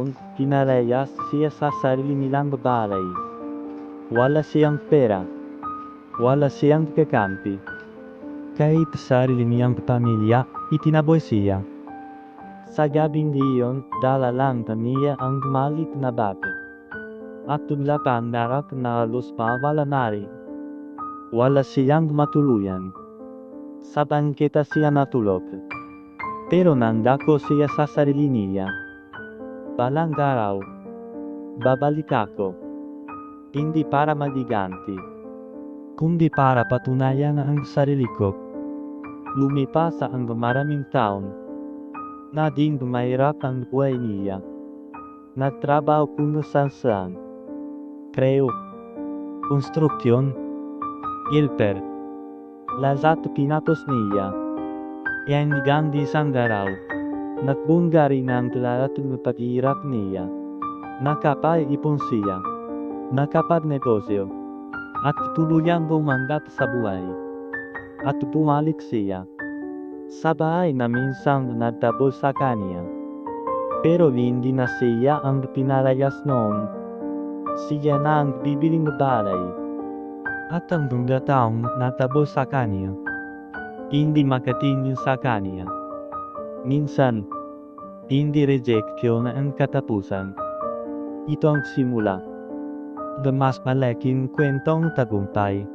ngayon, pinalayas siya sa sarili nilang bahay. Wala siyang pera. Wala siyang kakampi. Kahit sarili niyang pamilya, itinaboy siya. Sa gabing iyon, dala lang niya ang malit na bata. At tula pangarap na halos mawala na rin. Wala siyang matuluyan. Sa bangketa siya natulog. Pero nangako siya sa sarili niya. Balang araw, babalik ako. Hindi para magiganti, kundi para patunayan ang sarili ko. Lumipas ang maraming taon. Naging mahirap ang buhay niya. Nagtrabaho kung saan-saan. Kreo, konstruksyon, helper. Lahat pinatos niya. Hanggang isang araw, nagbungga rin ang lahat ng paghihirap niya. Nakapaipon siya. Nakapagnegosyo. At tuluyang bumangat sa buhay. At bumalik siya sa bahay na minsan nagtabo sa kanya. Pero hindi na siya ang pinalayas noon. Siya na ang bibiling bahay. At ang mga taong natabo sa kanya, hindi makatingin sa kanya. Minsan, hindi rejection ang katapusan. Ito ang simula ng mas malaking kwentong tagumpay.